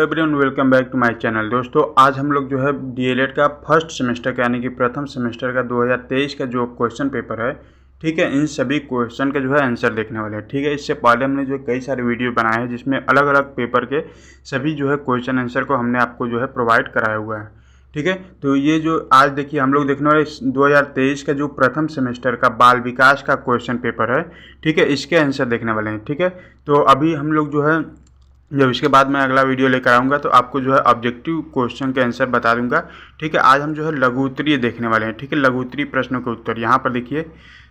Everyone welcome back to my channel. दोस्तों आज हम लोग जो है डीएलएड का फर्स्ट सेमेस्टर का यानी कि प्रथम सेमेस्टर का 2023 का जो क्वेश्चन पेपर है, ठीक है, इन सभी क्वेश्चन का जो है आंसर देखने वाले हैं। ठीक है, इससे पहले हमने जो कई सारे वीडियो बनाए हैं जिसमें अलग अलग पेपर के सभी जो है क्वेश्चन आंसर को हमने आपको जो है प्रोवाइड कराया हुआ है। ठीक है, तो ये जो आज देखिए हम लोग देखने वाले 2023 का जो प्रथम सेमेस्टर का बाल विकास का क्वेश्चन पेपर है, ठीक है, इसके आंसर देखने वाले हैं। ठीक है, तो अभी हम लोग जो है जब इसके बाद मैं अगला वीडियो लेकर आऊँगा तो आपको जो है ऑब्जेक्टिव क्वेश्चन के आंसर बता दूंगा। ठीक है, आज हम जो है लघु उत्तरीय देखने वाले हैं। ठीक है, लघु उत्तरीय प्रश्नों के उत्तर यहाँ पर देखिए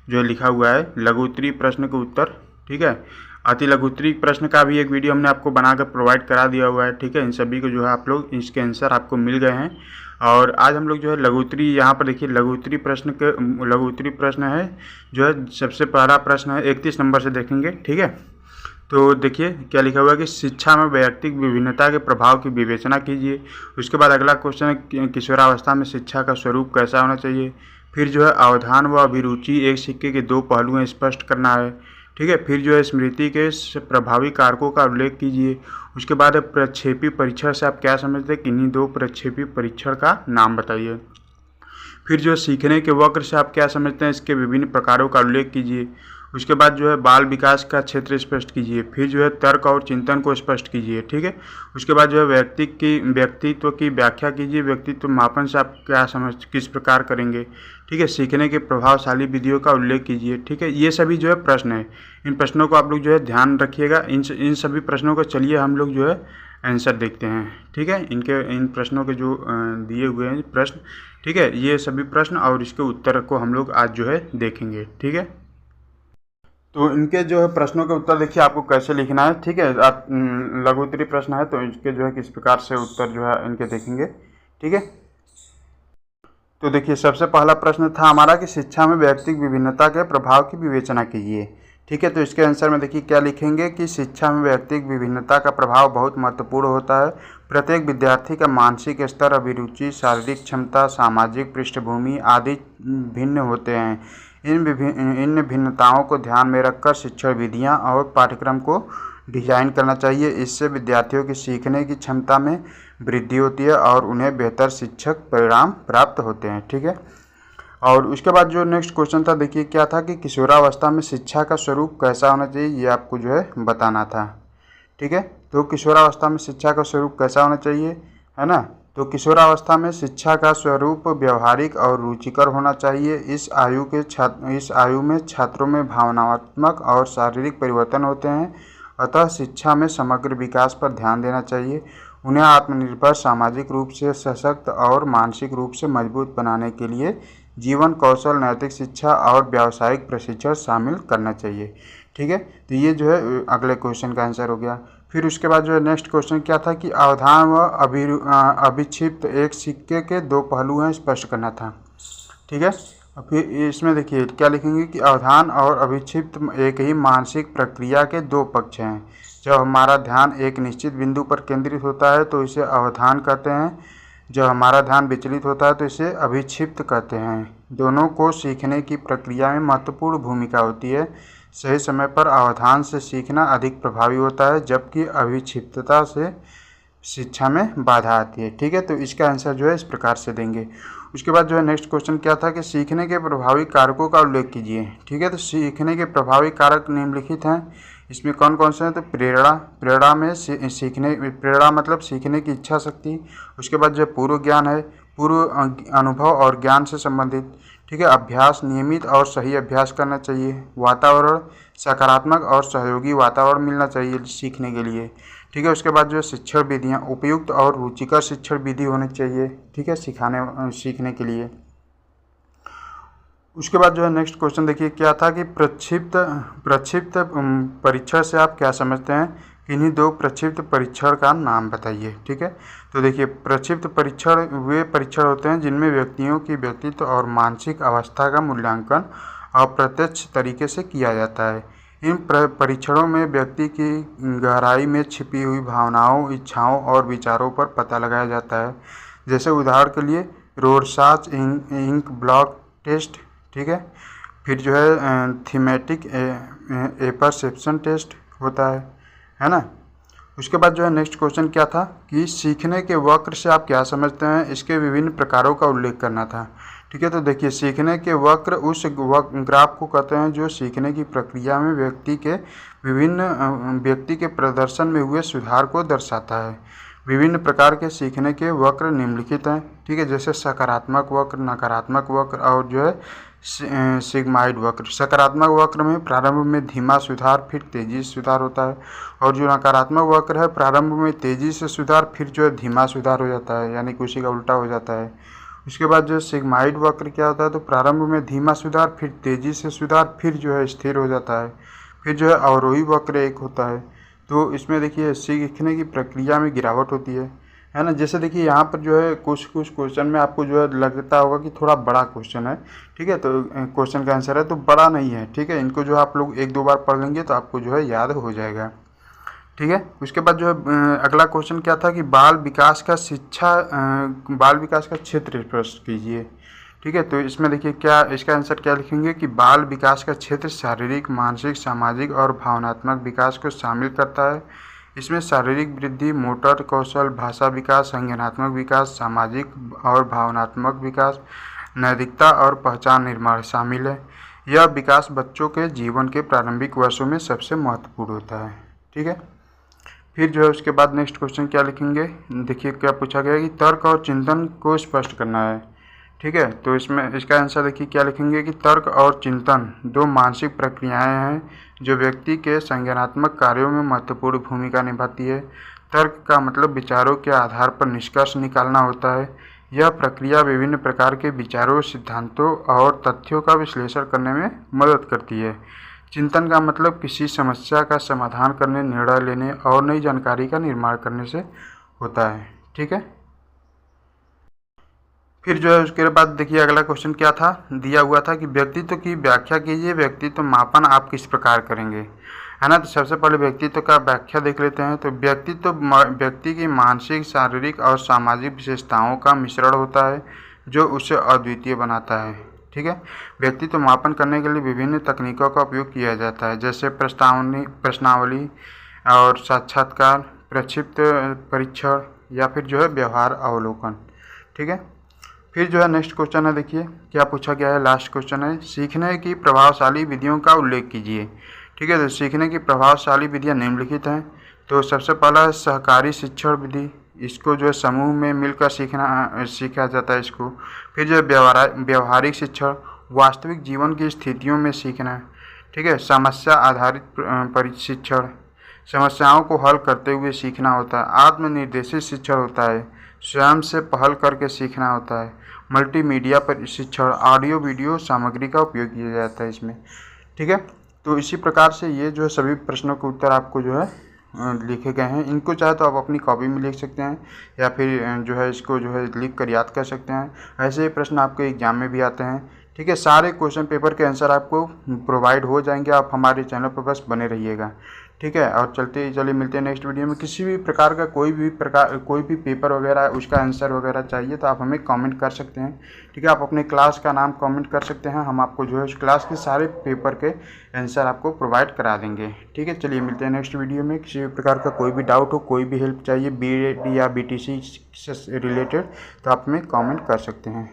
जो लिखा हुआ है लघु उत्तरीय प्रश्न के उत्तर। ठीक है, अति लघु उत्तरीय प्रश्न का भी एक वीडियो हमने आपको बनाकर प्रोवाइड करा दिया हुआ है। ठीक है, इन सभी को जो है आप लोग इसके आंसर आपको मिल गए हैं। और आज हम लोग जो है लघु उत्तरीय यहाँ पर देखिए लघु उत्तरीय प्रश्न है जो है सबसे पहला प्रश्न है 31 नंबर से देखेंगे। ठीक है, तो देखिए क्या लिखा हुआ है कि शिक्षा में वैयक्तिक विभिन्नता के प्रभाव की विवेचना कीजिए। उसके बाद अगला क्वेश्चन है किशोरावस्था में शिक्षा का स्वरूप कैसा होना चाहिए। फिर जो है अवधान व अभिरुचि एक सिक्के के दो पहलू हैं, स्पष्ट करना है। ठीक है, फिर जो है स्मृति के प्रभावी कारकों का उल्लेख कीजिए। उसके बाद प्रक्षेपी परीक्षण से आप क्या समझते हैं, किन्हीं दो प्रक्षेपी परीक्षण का नाम बताइए। फिर जो सीखने के वक्र से आप क्या समझते हैं, इसके विभिन्न प्रकारों का उल्लेख कीजिए। उसके बाद जो है बाल विकास का क्षेत्र स्पष्ट कीजिए। फिर जो है तर्क और चिंतन को स्पष्ट कीजिए। ठीक है, उसके बाद जो है व्यक्तित्व की व्याख्या कीजिए। व्यक्तित्व मापन से आप क्या किस प्रकार करेंगे। ठीक है, सीखने के प्रभावशाली विधियों का उल्लेख कीजिए। ठीक है, ये सभी जो है प्रश्न है, इन प्रश्नों को आप लोग जो है ध्यान रखिएगा। इन सभी प्रश्नों को चलिए हम लोग जो है आंसर देखते हैं। ठीक है, इन प्रश्नों के जो दिए हुए हैं प्रश्न, ठीक है, ये सभी प्रश्न और इसके उत्तर को हम लोग आज जो है देखेंगे। ठीक है, तो इनके जो है प्रश्नों के उत्तर देखिए आपको कैसे लिखना है। ठीक है, आप लघु उत्तरीय प्रश्न है तो इसके जो है किस प्रकार से उत्तर जो है इनके देखेंगे। ठीक है, तो देखिए सबसे पहला प्रश्न था हमारा कि शिक्षा में व्यक्तिगत विभिन्नता के प्रभाव की विवेचना कीजिए। ठीक है, तो इसके आंसर में देखिए क्या लिखेंगे कि शिक्षा में व्यक्तिगत विभिन्नता का प्रभाव बहुत महत्वपूर्ण होता है। प्रत्येक विद्यार्थी का मानसिक स्तर, अभिरुचि, शारीरिक क्षमता, सामाजिक पृष्ठभूमि आदि भिन्न होते हैं। इन भिन्नताओं को ध्यान में रखकर शिक्षण विधियां और पाठ्यक्रम को डिजाइन करना चाहिए। इससे विद्यार्थियों की सीखने की क्षमता में वृद्धि होती है और उन्हें बेहतर शिक्षक परिणाम प्राप्त होते हैं। ठीक है, और उसके बाद जो नेक्स्ट क्वेश्चन था देखिए क्या था कि किशोरावस्था में शिक्षा का स्वरूप कैसा होना चाहिए, ये आपको जो है बताना था। ठीक है, तो किशोरावस्था में शिक्षा का स्वरूप कैसा होना चाहिए, है ना। तो किशोरावस्था में शिक्षा का स्वरूप व्यवहारिक और रुचिकर होना चाहिए। इस आयु में छात्रों में भावनात्मक और शारीरिक परिवर्तन होते हैं, अतः शिक्षा में समग्र विकास पर ध्यान देना चाहिए। उन्हें आत्मनिर्भर, सामाजिक रूप से सशक्त और मानसिक रूप से मजबूत बनाने के लिए जीवन कौशल, नैतिक शिक्षा और व्यावसायिक प्रशिक्षण शामिल करना चाहिए। ठीक है, तो ये जो है अगले क्वेश्चन का आंसर हो गया। फिर उसके बाद जो है नेक्स्ट क्वेश्चन क्या था कि अवधान व अभिक्षिप्त एक सिक्के के दो पहलू हैं, स्पष्ट करना था। ठीक है, फिर इसमें देखिए क्या लिखेंगे कि अवधान और अभिक्षिप्त एक ही मानसिक प्रक्रिया के दो पक्ष हैं। जब हमारा ध्यान एक निश्चित बिंदु पर केंद्रित होता है तो इसे अवधान कहते हैं। जब हमारा ध्यान विचलित होता है तो इसे अभिक्षिप्त कहते हैं। दोनों को सीखने की प्रक्रिया में महत्वपूर्ण भूमिका होती है। सही समय पर अवधान से सीखना अधिक प्रभावी होता है, जबकि अभिक्षिप्तता से शिक्षा में बाधा आती है। ठीक है, तो इसका आंसर जो है इस प्रकार से देंगे। उसके बाद जो है नेक्स्ट क्वेश्चन क्या था कि सीखने के प्रभावी कारकों का उल्लेख कीजिए। ठीक है, तो सीखने के प्रभावी कारक निम्नलिखित हैं। इसमें कौन कौन से हैं, तो प्रेरणा मतलब सीखने की इच्छा शक्ति। उसके बाद जो पूर्व ज्ञान है, पूर्व अनुभव और ज्ञान से संबंधित। ठीक है, अभ्यास, नियमित और सही अभ्यास करना चाहिए। वातावरण, सकारात्मक और सहयोगी वातावरण मिलना चाहिए सीखने के लिए। ठीक है, उसके बाद जो शिक्षण विधियाँ, उपयुक्त और रुचिकर शिक्षण विधि होनी चाहिए। ठीक है, सीखने के लिए। उसके बाद जो है नेक्स्ट क्वेश्चन देखिए क्या था कि प्रक्षिप्त परीक्षण से आप क्या समझते हैं, किन्हीं दो प्रक्षिप्त परीक्षण का नाम बताइए। ठीक है, तो देखिए प्रक्षिप्त परीक्षण वे परीक्षण होते हैं जिनमें व्यक्तियों की व्यक्तित्व और मानसिक अवस्था का मूल्यांकन अप्रत्यक्ष तरीके से किया जाता है। इन परीक्षणों में व्यक्ति की गहराई में छिपी हुई भावनाओं, इच्छाओं और विचारों पर पता लगाया जाता है। जैसे उदाहरण के लिए रोरसाच इंक ब्लॉक टेस्ट। ठीक है, फिर जो है थीमेटिक एपर्सेप्शन टेस्ट होता है ना। उसके बाद जो है नेक्स्ट क्वेश्चन क्या था कि सीखने के वक्र से आप क्या समझते हैं, इसके विभिन्न प्रकारों का उल्लेख करना था। ठीक है, तो देखिए सीखने के वक्र उस ग्राफ को कहते हैं जो सीखने की प्रक्रिया में व्यक्ति के प्रदर्शन में हुए सुधार को दर्शाता है। विभिन्न प्रकार के सीखने के वक्र निम्नलिखित हैं। ठीक है, जैसे सकारात्मक वक्र, नकारात्मक वक्र और जो है सिग्माइड वक्र। सकारात्मक वक्र में प्रारंभ में धीमा सुधार फिर तेजी से सुधार होता है, और जो नकारात्मक वक्र है प्रारंभ में तेजी से सुधार फिर जो है धीमा सुधार हो जाता है, यानी कि उसी का उल्टा हो जाता है। उसके बाद जो सिग्माइड वक्र क्या होता है, तो प्रारंभ में धीमा सुधार फिर तेजी से सुधार फिर जो है स्थिर हो जाता है। फिर जो है अवरोही वक्र एक होता है, तो इसमें देखिए सीखने की प्रक्रिया में गिरावट होती है ना। जैसे देखिए यहाँ पर जो है कुछ क्वेश्चन में आपको जो है लगता होगा कि थोड़ा बड़ा क्वेश्चन है। ठीक है, तो क्वेश्चन का आंसर है तो बड़ा नहीं है। ठीक है, इनको जो आप लोग 1-2 बार पढ़ लेंगे तो आपको जो है याद हो जाएगा। ठीक है, उसके बाद जो है अगला क्वेश्चन क्या था कि बाल विकास का क्षेत्र स्पष्ट कीजिए। ठीक है, तो इसमें देखिए क्या इसका आंसर क्या लिखेंगे कि बाल विकास का क्षेत्र शारीरिक, मानसिक, सामाजिक और भावनात्मक विकास को शामिल करता है। इसमें शारीरिक वृद्धि, मोटर कौशल, भाषा विकास, संज्ञानात्मक विकास, सामाजिक और भावनात्मक विकास, नैतिकता और पहचान निर्माण शामिल है। यह विकास बच्चों के जीवन के प्रारंभिक वर्षों में सबसे महत्वपूर्ण होता है। ठीक है, फिर जो है उसके बाद नेक्स्ट क्वेश्चन क्या लिखेंगे, देखिए क्या पूछा गया कि तर्क और चिंतन को स्पष्ट करना है। ठीक है, तो इसमें इसका आंसर देखिए क्या लिखेंगे कि तर्क और चिंतन 2 मानसिक प्रक्रियाएं हैं जो व्यक्ति के संज्ञानात्मक कार्यों में महत्वपूर्ण भूमिका निभाती है। तर्क का मतलब विचारों के आधार पर निष्कर्ष निकालना होता है। यह प्रक्रिया विभिन्न प्रकार के विचारों, सिद्धांतों और तथ्यों का विश्लेषण करने में मदद करती है। चिंतन का मतलब किसी समस्या का समाधान करने, निर्णय लेने और नई जानकारी का निर्माण करने से होता है। ठीक है, फिर जो है उसके बाद देखिए अगला क्वेश्चन क्या था, दिया हुआ था कि व्यक्तित्व की व्याख्या कीजिए। व्यक्तित्व मापन आप किस प्रकार करेंगे, है ना। तो सबसे पहले व्यक्तित्व का व्याख्या देख लेते हैं। तो व्यक्तित्व व्यक्ति की मानसिक, शारीरिक और सामाजिक विशेषताओं का मिश्रण होता है जो उसे अद्वितीय बनाता है। ठीक है, व्यक्तित्व मापन करने के लिए विभिन्न तकनीकों का उपयोग किया जाता है, जैसे प्रश्नावली और साक्षात्कार, प्रक्षिप्त परीक्षण या फिर जो है व्यवहार अवलोकन। ठीक है, फिर जो है नेक्स्ट क्वेश्चन है, देखिए क्या पूछा गया है। लास्ट क्वेश्चन है, सीखने की प्रभावशाली विधियों का उल्लेख कीजिए। ठीक है, तो सीखने की प्रभावशाली विधियाँ निम्नलिखित हैं। तो सबसे पहला है सहकारी शिक्षण विधि, इसको जो है समूह में मिलकर सीखा जाता है इसको। फिर जो है व्यवहारिक शिक्षण, वास्तविक जीवन की स्थितियों में सीखना। ठीक है, समस्या आधारित प्रशिक्षण, समस्याओं को हल करते हुए सीखना होता है। आत्मनिर्देशित शिक्षण होता है, स्वयं से पहल करके सीखना होता है। मल्टीमीडिया प्रशिक्षण, ऑडियो वीडियो सामग्री का उपयोग किया जाता है इसमें। ठीक है, तो इसी प्रकार से ये जो है सभी प्रश्नों के उत्तर आपको जो है लिखे गए हैं। इनको चाहे तो आप अपनी कॉपी में लिख सकते हैं या फिर जो है इसको जो है लिख कर याद कर सकते हैं। ऐसे ही प्रश्न आपके एग्जाम में भी आते हैं। ठीक है, सारे क्वेश्चन पेपर के आंसर आपको प्रोवाइड हो जाएंगे। आप हमारे चैनल पर बस बने रहिएगा। ठीक है, और चलिए मिलते हैं नेक्स्ट वीडियो में। किसी भी प्रकार का कोई भी पेपर वगैरह उसका आंसर वगैरह चाहिए तो आप हमें कमेंट कर सकते हैं। ठीक है, आप अपने क्लास का नाम कमेंट कर सकते हैं, हम आपको जो है उस क्लास के सारे पेपर के आंसर आपको प्रोवाइड करा देंगे। ठीक है, चलिए मिलते हैं नेक्स्ट वीडियो में। किसी भी प्रकार का कोई भी डाउट हो, कोई भी हेल्प चाहिए BEd या BTC से रिलेटेड, तो आप हमें कमेंट कर सकते हैं।